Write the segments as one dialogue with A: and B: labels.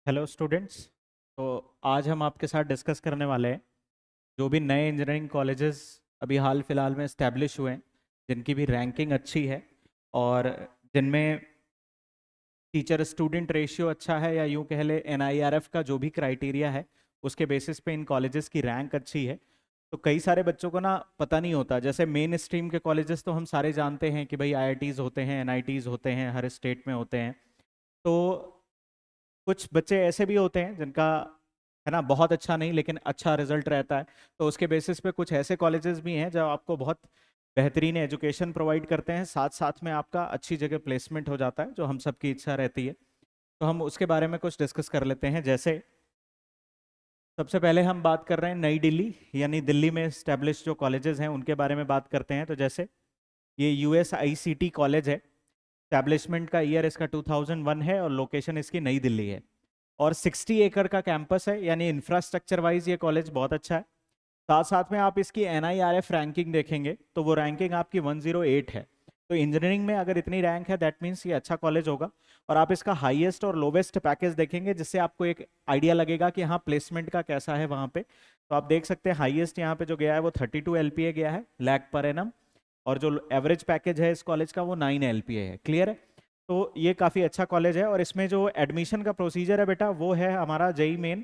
A: Hello students. तो आज हम आपके साथ डिस्कस करने वाले हैं जो भी नए इंजीनियरिंग कॉलेजेस अभी हाल फिलहाल में इस्टेब्लिश हुए हैं, जिनकी भी रैंकिंग अच्छी है और जिनमें टीचर स्टूडेंट रेशियो अच्छा है, या यूं कह ले एनआईआरएफ का जो भी क्राइटेरिया है उसके बेसिस पे इन कॉलेजेस की रैंक अच्छी है। तो कई सारे बच्चों को ना पता नहीं होता, जैसे मेन स्ट्रीम के कॉलेजेस तो हम सारे जानते हैं कि भाई आईआईटीज़ होते हैं, एनआईटीज़ होते हैं, हर स्टेट में होते हैं। तो कुछ बच्चे ऐसे भी होते हैं जिनका है ना बहुत अच्छा नहीं लेकिन अच्छा रिजल्ट रहता है। तो उसके बेसिस पे कुछ ऐसे कॉलेजेस भी हैं जो आपको बहुत बेहतरीन एजुकेशन प्रोवाइड करते हैं, साथ साथ में आपका अच्छी जगह प्लेसमेंट हो जाता है, जो हम सबकी इच्छा रहती है। तो हम उसके बारे में कुछ डिस्कस कर लेते हैं। जैसे सबसे पहले हम बात कर रहे हैं नई दिल्ली, यानी दिल्ली में स्टैब्लिश जो कॉलेजेस हैं उनके बारे में बात करते हैं। तो जैसे ये यूएसआईसीटी कॉलेज है। स्टैब्लिशमेंट का ईयर इसका 2001 है और लोकेशन इसकी नई दिल्ली है। और 60 एकड़ का कैंपस है, यानी इंफ्रास्ट्रक्चर वाइज ये कॉलेज बहुत अच्छा है। साथ साथ में आप इसकी एनआईआरएफ रैंकिंग देखेंगे तो वो रैंकिंग आपकी 108 है। तो इंजीनियरिंग में अगर इतनी रैंक है दैट मीन्स ये अच्छा कॉलेज होगा। और आप इसका हाईएस्ट और लोवेस्ट पैकेज देखेंगे जिससे आपको एक आइडिया लगेगा कि हाँ प्लेसमेंट का कैसा है वहाँ पे। तो आप देख सकते हैं हाईएस्ट यहाँ पे जो गया है वो 32 एलपीए गया है, लैख पर एनम। और जो एवरेज पैकेज है इस कॉलेज का वो 9 एलपीए है। क्लियर है? तो ये काफ़ी अच्छा कॉलेज है। और इसमें जो एडमिशन का प्रोसीजर है बेटा वो है हमारा जेई मेन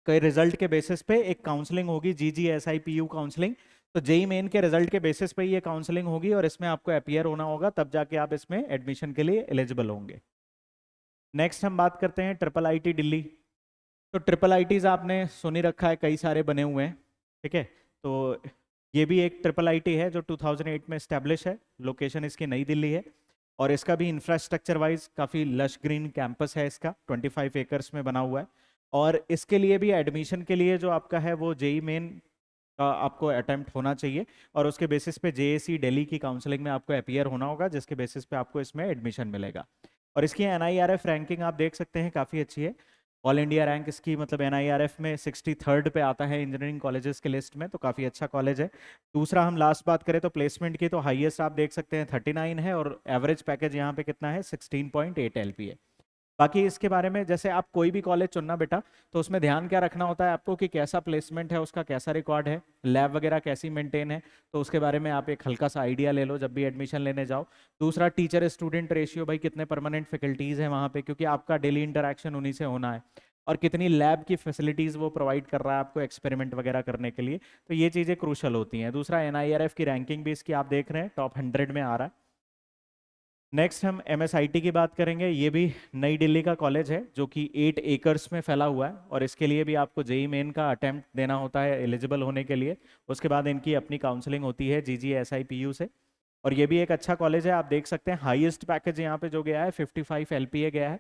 A: के रिजल्ट के बेसिस पे एक काउंसलिंग होगी, GGSIPU काउंसलिंग। तो जेई मेन के रिजल्ट के बेसिस पे ये काउंसलिंग होगी और इसमें आपको अपियर होना होगा, तब जाके आप इसमें एडमिशन के लिए एलिजिबल होंगे। नेक्स्ट हम बात करते हैं ट्रिपल आईटी दिल्ली। तो ट्रिपल आईटीज आपने सुनी रखा है, कई सारे बने हुए हैं। ठीक है? तो ये भी एक ट्रिपल आईटी है जो 2008 में स्टैब्लिश है। लोकेशन इसकी नई दिल्ली है। और इसका भी इंफ्रास्ट्रक्चर वाइज काफ़ी लश ग्रीन कैंपस है इसका, 25 एकर्स में बना हुआ है। और इसके लिए भी एडमिशन के लिए जो आपका है वो जेई मेन का आपको अटेम्प्ट होना चाहिए। और उसके बेसिस पे जेएसी दिल्ली की काउंसलिंग में आपको अपियर होना होगा, जिसके बेसिस पे आपको इसमें एडमिशन मिलेगा। और इसकी एनआईआरएफ रैंकिंग आप देख सकते हैं काफ़ी अच्छी है। ऑल इंडिया रैंक इसकी मतलब एनआईआरएफ में 63rd पे आता है इंजीनियरिंग कॉलेजेस के लिस्ट में, तो काफ़ी अच्छा कॉलेज है। दूसरा हम लास्ट बात करें तो प्लेसमेंट की, तो हाईएस्ट आप देख सकते हैं 39 है और एवरेज पैकेज यहाँ पे कितना है 16.8 एलपीए। बाकी इसके बारे में जैसे आप कोई भी कॉलेज चुनना बेटा, तो उसमें ध्यान क्या रखना होता है आपको कि कैसा प्लेसमेंट है, उसका कैसा रिकॉर्ड है, लैब वगैरह कैसी मेंटेन है। तो उसके बारे में आप एक हल्का सा आइडिया ले लो जब भी एडमिशन लेने जाओ। दूसरा टीचर स्टूडेंट रेशियो, भाई कितने परमानेंट फैकल्टीज हैं वहाँ पे, क्योंकि आपका डेली इंटरेक्शन उन्हीं से होना है। और कितनी लैब की फैसिलिटीज़ वो प्रोवाइड कर रहा है आपको एक्सपेरिमेंट वगैरह करने के लिए। तो ये चीज़ें क्रूशल होती हैं। दूसरा एनआईआरएफ की रैंकिंग भी इसकी आप देख रहे हैं टॉप 100 में आ रहा है। नेक्स्ट हम एमएसआईटी की बात करेंगे। ये भी नई दिल्ली का कॉलेज है जो कि 8 एकर्स में फैला हुआ है। और इसके लिए भी आपको जेई मेन का अटेम्प्ट देना होता है एलिजिबल होने के लिए। उसके बाद इनकी अपनी काउंसलिंग होती है GGSIPU से। और ये भी एक अच्छा कॉलेज है। आप देख सकते हैं हाईएस्ट पैकेज यहाँ पे जो गया है 55 एलपीए गया है।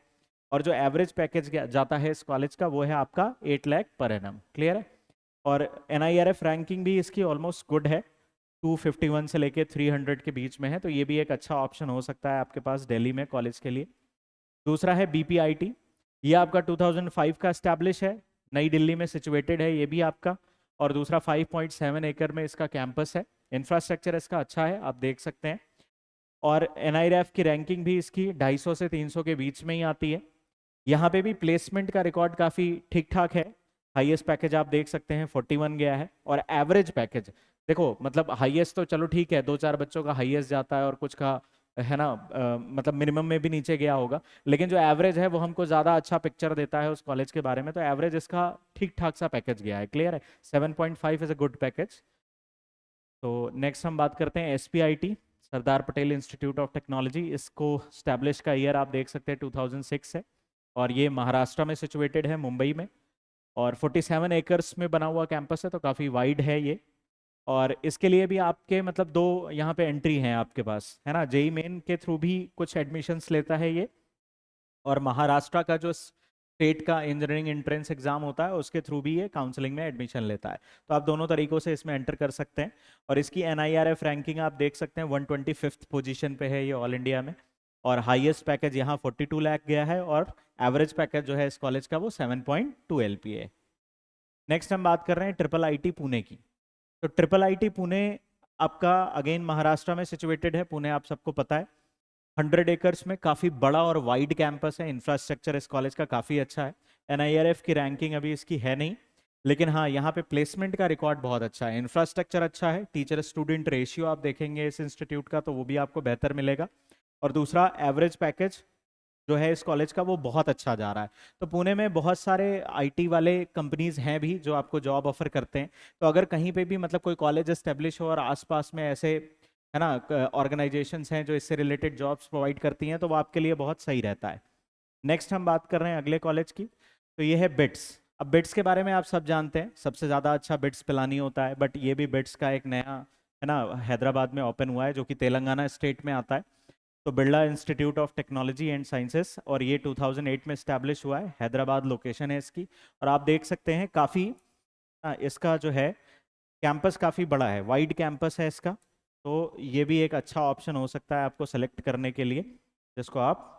A: और जो एवरेज पैकेज जाता है इस कॉलेज का वो है आपका 8 लाख पर एनम। क्लियर है? और एनआईआरएफ रैंकिंग भी इसकी ऑलमोस्ट गुड है, 251 से लेके 300 के बीच में है। तो ये भी एक अच्छा ऑप्शन हो सकता है आपके पास दिल्ली में कॉलेज के लिए। दूसरा है बीपीआईटी। ये आपका 2005 का स्टैब्लिश है, नई दिल्ली में सिचुएटेड है ये भी आपका। और दूसरा 5.7 एकड़ में इसका कैंपस है। इंफ्रास्ट्रक्चर इसका अच्छा है, आप देख सकते हैं। और एनआईआरएफ की रैंकिंग भी इसकी 250 से 300 के बीच में ही आती है। यहाँ पे भी प्लेसमेंट का रिकॉर्ड काफ़ी ठीक ठाक है। हाईएस्ट पैकेज आप देख सकते हैं 41 गया है। और एवरेज पैकेज देखो, मतलब हाईएस्ट तो चलो ठीक है, 2-4 बच्चों का हाईएस्ट जाता है और कुछ का है ना मतलब मिनिमम में भी नीचे गया होगा। लेकिन जो एवरेज है वो हमको ज़्यादा अच्छा पिक्चर देता है उस कॉलेज के बारे में। तो एवरेज इसका ठीक ठाक सा पैकेज गया है। क्लियर है? 7.5 इज अ गुड पैकेज। तो नेक्स्ट हम बात करते हैं SPIT, Sardar Patel institute of technology. इसको स्टैब्लिश का ईयर आप देख सकते हैं 2006 है। और ये महाराष्ट्र में सिचुएटेड है, मुंबई में। और 47 एकर्स में बना हुआ कैंपस है, तो काफ़ी वाइड है ये। और इसके लिए भी आपके मतलब दो यहाँ पे एंट्री हैं आपके पास, है ना। जेई मेन के थ्रू भी कुछ एडमिशन्स लेता है ये। और महाराष्ट्र का जो स्टेट का इंजीनियरिंग एंट्रेंस एग्जाम होता है उसके थ्रू भी ये काउंसलिंग में एडमिशन लेता है। तो आप दोनों तरीकों से इसमें एंटर कर सकते हैं। और इसकी एनआईआरएफ रैंकिंग आप देख सकते हैं 125th पोजीशन पे है ये ऑल इंडिया में। और हाईएस्ट पैकेज यहाँ 42 लाख गया है। और एवरेज पैकेज जो है इस कॉलेज का वो 7.2 एलपीए है। नेक्स्ट हम बात कर रहे हैं ट्रिपल आईटी पुणे की। तो ट्रिपल आईटी पुणे आपका अगेन महाराष्ट्र में सिचुएटेड है। पुणे आप सबको पता है, 100 एकर्स में काफ़ी बड़ा और वाइड कैंपस है। इंफ्रास्ट्रक्चर इस कॉलेज का काफ़ी अच्छा है। NIRF की रैंकिंग अभी इसकी है नहीं, लेकिन हाँ यहाँ पे प्लेसमेंट का रिकॉर्ड बहुत अच्छा है, इंफ्रास्ट्रक्चर अच्छा है, टीचर स्टूडेंट रेशियो आप देखेंगे इस इंस्टीट्यूट का तो वो भी आपको बेहतर मिलेगा। और दूसरा एवरेज पैकेज जो है इस कॉलेज का वो बहुत अच्छा जा रहा है। तो पुणे में बहुत सारे IT वाले कंपनीज हैं भी जो आपको जॉब ऑफर करते हैं। तो अगर कहीं पे भी मतलब कोई कॉलेज एस्टेब्लिश हो और आसपास में ऐसे है ना ऑर्गेनाइजेशंस हैं जो इससे रिलेटेड जॉब्स प्रोवाइड करती हैं तो वो आपके लिए बहुत सही रहता है। नेक्स्ट हम बात कर रहे हैं अगले कॉलेज की, तो ये है बिट्स। अब बिट्स के बारे में आप सब जानते हैं, सबसे ज़्यादा अच्छा बिट्स पिलानी होता है, बट ये भी बिट्स का एक नया है ना हैदराबाद में ओपन हुआ है जो कि तेलंगाना स्टेट में आता है। तो Birla institute of technology and sciences, और ये 2008 में स्टैब्लिश हुआ है, हैदराबाद लोकेशन है इसकी। और आप देख सकते हैं काफ़ी इसका जो है कैंपस काफ़ी बड़ा है, वाइड कैंपस है इसका। तो ये भी एक अच्छा ऑप्शन हो सकता है आपको सेलेक्ट करने के लिए, जिसको आप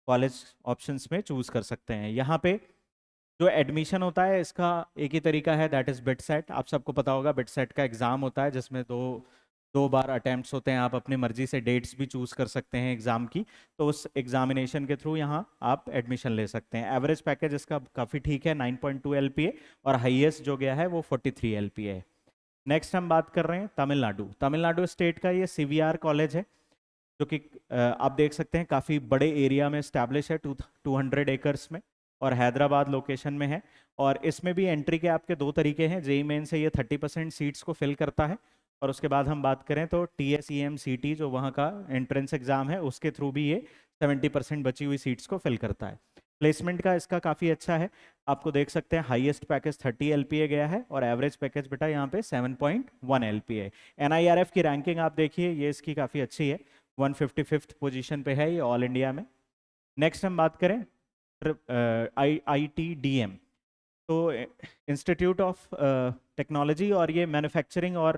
A: कॉलेज ऑप्शंस में चूज कर सकते हैं। यहाँ पे जो एडमिशन होता है इसका एक ही तरीका है, दैट इज बिट सेट। आप सबको पता होगा बिट सेट का एग्जाम होता है जिसमें दो दो बार अटेम्प्ट्स होते हैं, आप अपनी मर्जी से डेट्स भी चूज कर सकते हैं एग्जाम की। तो उस एग्जामिनेशन के थ्रू यहाँ आप एडमिशन ले सकते हैं। एवरेज पैकेज इसका काफ़ी ठीक है, 9.2 LPA, और हाईएस्ट जो गया है वो 43 LPA है। नेक्स्ट हम बात कर रहे हैं तमिलनाडु। तमिलनाडु स्टेट का ये CVR कॉलेज है जो कि आप देख सकते हैं काफ़ी बड़े एरिया में स्टैब्लिश है, 200 एकर्स में, और हैदराबाद लोकेशन में है। और इसमें भी एंट्री के आपके दो तरीके हैं, जेई मेन से ये 30% सीट्स को फिल करता है, और उसके बाद हम बात करें तो TSEM-CT जो वहाँ का एंट्रेंस एग्जाम है उसके थ्रू भी ये 70% बची हुई सीट्स को फिल करता है। प्लेसमेंट का इसका काफ़ी अच्छा है, आपको देख सकते हैं हाईएस्ट पैकेज 30 LPA गया है, और एवरेज पैकेज बेटा यहाँ पे 7.1 LPA। NIRF की रैंकिंग आप देखिए, ये इसकी काफ़ी अच्छी है, 155th पोजीशन पे है ये ऑल इंडिया में। नेक्स्ट हम बात करें IITDM, तो इंस्टीट्यूट ऑफ टेक्नोलॉजी, और ये मैन्युफैक्चरिंग और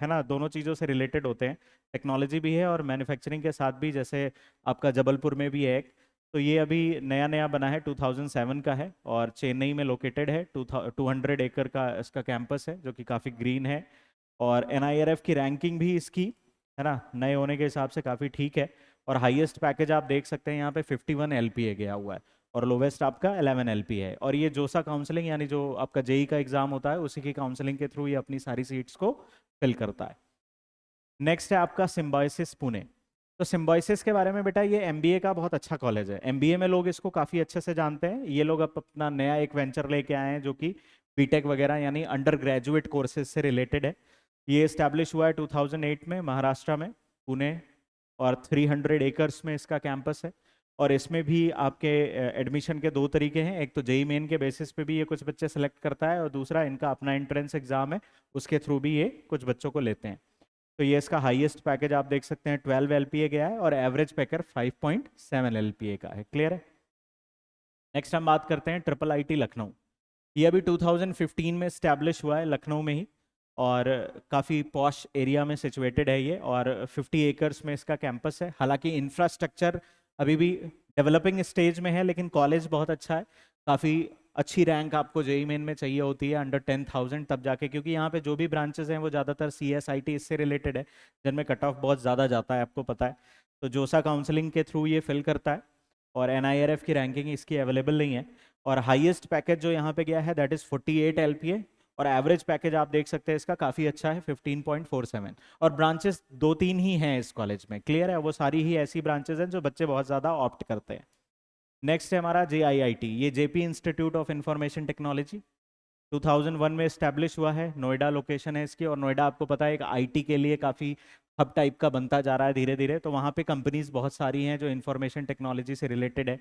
A: है ना दोनों चीज़ों से रिलेटेड होते हैं, टेक्नोलॉजी भी है और मैन्युफैक्चरिंग के साथ भी। जैसे आपका जबलपुर में भी है एक, तो ये अभी नया नया बना है, 2007 का है, और चेन्नई में लोकेटेड है। 200 एकड़ का इसका कैंपस है जो कि काफ़ी ग्रीन है। और NIRF की रैंकिंग भी इसकी है ना नए होने के हिसाब से काफ़ी ठीक है। और हाईएस्ट पैकेज आप देख सकते हैं यहाँ पे 51 LPA गया हुआ है, और लोवेस्ट आपका 11 LPA है। और ये जोसा काउंसलिंग यानी जो आपका जेई का एग्जाम होता है उसी की काउंसलिंग के थ्रू ये अपनी सारी सीट्स को फिल करता है। नेक्स्ट है आपका सिम्बायोसिस पुणे। तो सिम्बायोसिस के बारे में बेटा, ये MBA का बहुत अच्छा कॉलेज है, MBA में लोग इसको काफ़ी अच्छे से जानते हैं। ये लोग अब अपना नया एक वेंचर लेके आए हैं जो कि बीटेक वगैरह यानी अंडर ग्रेजुएट कोर्सेज से रिलेटेड है। ये इस्टेब्लिश हुआ है 2008 में महाराष्ट्र में, पुणे, और 300 एकर्स में इसका कैंपस है। और इसमें भी आपके एडमिशन के दो तरीके हैं, एक तो जेई मेन के बेसिस पे भी ये कुछ बच्चे सेलेक्ट करता है, और दूसरा इनका अपना एंट्रेंस एग्जाम है उसके थ्रू भी ये कुछ बच्चों को लेते हैं। तो ये इसका हाईएस्ट पैकेज आप देख सकते हैं 12 LPA गया है, और एवरेज पैकेज 5.7 LPA का है। क्लियर है? नेक्स्ट हम बात करते हैं IIIT लखनऊ। ये अभी 2015 में स्टैब्लिश हुआ है लखनऊ में ही, और काफ़ी पॉश एरिया में सिचुएटेड है ये, और 50 एकर्स में इसका कैंपस है। हालांकि इंफ्रास्ट्रक्चर अभी भी डेवलपिंग स्टेज में है, लेकिन कॉलेज बहुत अच्छा है। काफ़ी अच्छी रैंक आपको जेई मेन में चाहिए होती है, अंडर 10,000 तब जाके, क्योंकि यहाँ पे जो भी ब्रांचेस हैं वो ज़्यादातर CSIT इससे रिलेटेड है, जिनमें कट ऑफ बहुत ज़्यादा जाता है, आपको पता है। तो जोसा काउंसलिंग के थ्रू ये फिल करता है, और NIRF की रैंकिंग इसकी अवेलेबल नहीं है। और हाईएस्ट पैकेज जो यहाँ पे गया है दैट इज़ 48 LPA, और एवरेज पैकेज आप देख सकते हैं इसका काफ़ी अच्छा है, 15.47। और ब्रांचेस दो तीन ही हैं इस कॉलेज में। क्लियर है? वो सारी ही ऐसी ब्रांचेस हैं जो बच्चे बहुत ज़्यादा ऑप्ट करते हैं। नेक्स्ट है हमारा JIIT, ये JP institute of information technology, 2001 में इस्टेब्लिश हुआ है, नोएडा लोकेशन है इसकी। और नोएडा आपको पता है एक IT के लिए काफ़ी हब टाइप का बनता जा रहा है धीरे धीरे, तो वहाँ पे कंपनीज बहुत सारी हैं जो इंफॉर्मेशन टेक्नोलॉजी से रिलेटेड है।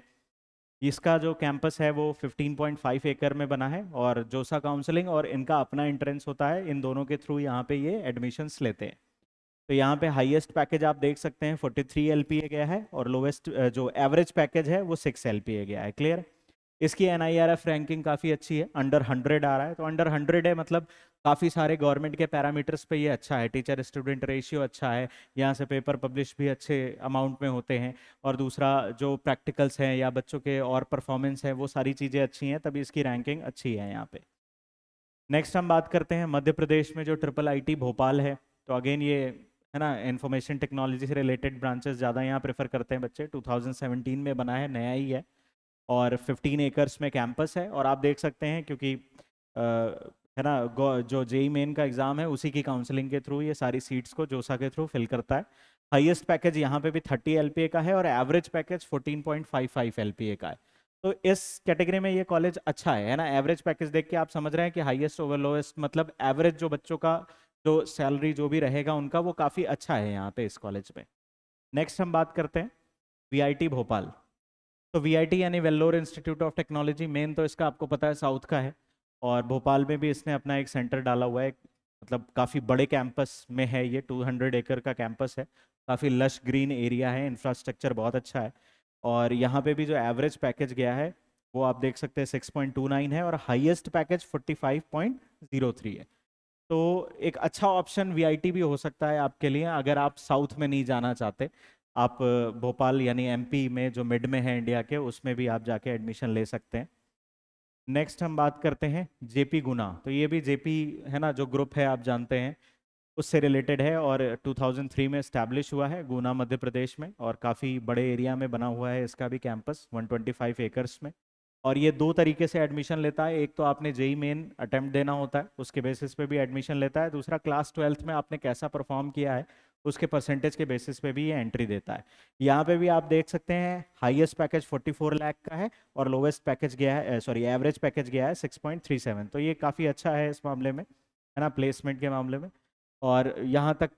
A: इसका जो कैंपस है वो 15.5 एकड़ में बना है, और जोसा काउंसलिंग और इनका अपना एंट्रेंस होता है, इन दोनों के थ्रू यहाँ पे ये एडमिशन्स लेते हैं। तो यहाँ पे हाईएस्ट पैकेज आप देख सकते हैं 43 LPA गया है, और लोवेस्ट जो एवरेज पैकेज है वो 6 LPA गया है। क्लियर? इसकी NIRF रैंकिंग काफ़ी अच्छी है, अंडर 100 आ रहा है। तो अंडर 100 है मतलब काफ़ी सारे गवर्नमेंट के पैरामीटर्स पे ये अच्छा है, टीचर स्टूडेंट रेशियो अच्छा है, यहाँ से पेपर पब्लिश भी अच्छे अमाउंट में होते हैं, और दूसरा जो प्रैक्टिकल्स हैं या बच्चों के और परफॉर्मेंस है वो सारी चीज़ें अच्छी हैं, तभी इसकी रैंकिंग अच्छी है यहाँ पे। नेक्स्ट हम बात करते हैं मध्य प्रदेश में जो IIIT भोपाल है। तो अगेन ये है ना इंफॉर्मेशन टेक्नोलॉजी से रिलेटेड ब्रांचेस ज़्यादा यहाँ प्रेफर करते हैं बच्चे, 2017 में बना है, नया ही है। और 15 एकर्स में कैंपस है। और आप देख सकते हैं क्योंकि है ना, जो जेई मेन का एग्ज़ाम है उसी की काउंसलिंग के थ्रू ये सारी सीट्स को जोसा के थ्रू फिल करता है। हाईएस्ट पैकेज यहाँ पे भी 30 एलपीए का है और एवरेज पैकेज 14.55 एलपीए का है। तो इस कैटेगरी में ये कॉलेज अच्छा है ना। एवरेज पैकेज देख के आप समझ रहे हैं कि हाईएस्ट ओवर लोएस्ट मतलब एवरेज जो बच्चों का जो सैलरी जो भी रहेगा उनका वो काफ़ी अच्छा है यहाँ पे इस कॉलेज में। नेक्स्ट हम बात करते हैं वीआईटी भोपाल। तो वीआईटी यानी Vellore institute of technology, main तो इसका आपको पता है साउथ का है, और भोपाल में भी इसने अपना एक सेंटर डाला हुआ है। मतलब काफ़ी बड़े कैंपस में है ये, 200 एकड़ का कैंपस है, काफ़ी लश ग्रीन एरिया है, इंफ्रास्ट्रक्चर बहुत अच्छा है। और यहाँ पे भी जो एवरेज पैकेज गया है वो आप देख सकते हैं 6.29 है और हाईएस्ट पैकेज 45.03 है। तो एक अच्छा ऑप्शन वीआईटी भी हो सकता है आपके लिए अगर आप साउथ में नहीं जाना चाहते। आप भोपाल यानी एमपी में जो मिड में है इंडिया के, उसमें भी आप जाके एडमिशन ले सकते हैं। नेक्स्ट हम बात करते हैं जेपी गुना। तो ये भी जेपी है ना, जो ग्रुप है आप जानते हैं, उससे रिलेटेड है और 2003 में इस्टेब्लिश हुआ है गुना मध्य प्रदेश में, और काफ़ी बड़े एरिया में बना हुआ है इसका भी कैंपस 125 एकर्स में। और ये दो तरीके से एडमिशन लेता है, एक तो आपने जेई मेन अटेम्प्ट देना होता है उसके बेसिस पे भी एडमिशन लेता है, दूसरा क्लास 12th में आपने कैसा परफॉर्म किया है उसके परसेंटेज के बेसिस पे भी ये एंट्री देता है। यहाँ पे भी आप देख सकते हैं हाईएस्ट पैकेज 44 लाख का है और लोवेस्ट पैकेज गया है, सॉरी एवरेज पैकेज गया है 6.37। तो ये काफ़ी अच्छा है इस मामले में, है ना, प्लेसमेंट के मामले में। और यहाँ तक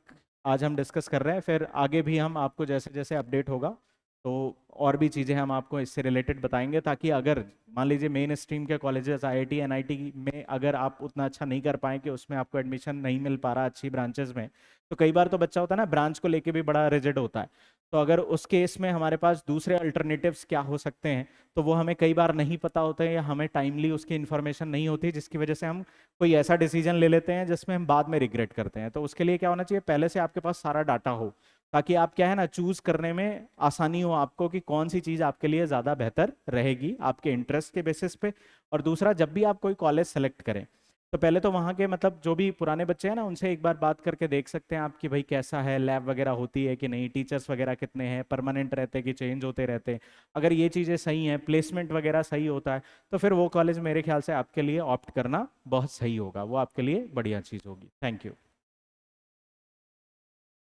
A: आज हम डिस्कस कर रहे हैं, फिर आगे भी हम आपको जैसे जैसे अपडेट होगा तो और भी चीज़ें हम आपको इससे रिलेटेड बताएंगे, ताकि अगर मान लीजिए मेन स्ट्रीम के कॉलेजेस आईआईटी एनआईटी में अगर आप उतना अच्छा नहीं कर पाए कि उसमें आपको एडमिशन नहीं मिल पा रहा अच्छी ब्रांचेस में, तो कई बार तो बच्चा होता है ना ब्रांच को लेके भी बड़ा रिजिड होता है। तो अगर उस केस में हमारे पास दूसरे अल्टरनेटिव्स क्या हो सकते हैं तो वो हमें कई बार नहीं पता होते हैं या हमें टाइमली उसकी इन्फॉर्मेशन नहीं होती, जिसकी वजह से हम कोई ऐसा डिसीजन ले लेते हैं जिसमें हम बाद में रिग्रेट करते हैं। तो उसके लिए क्या होना चाहिए, पहले से आपके पास सारा डाटा हो, ताकि आप क्या है ना चूज करने में आसानी हो आपको कि कौन सी चीज़ आपके लिए ज़्यादा बेहतर रहेगी आपके इंटरेस्ट के बेसिस पे। और दूसरा, जब भी आप कोई कॉलेज सेलेक्ट करें तो पहले तो वहाँ के मतलब जो भी पुराने बच्चे हैं ना उनसे एक बार बात करके देख सकते हैं आप कि भाई कैसा है, लैब वगैरह होती है कि नहीं, टीचर्स वगैरह कितने हैं, परमानेंट रहते हैं कि चेंज होते रहते हैं। अगर ये चीज़ें सही हैं, प्लेसमेंट वगैरह सही होता है, तो फिर वो कॉलेज मेरे ख्याल से आपके लिए ऑप्ट करना बहुत सही होगा, वो आपके लिए बढ़िया चीज़ होगी। Thank you.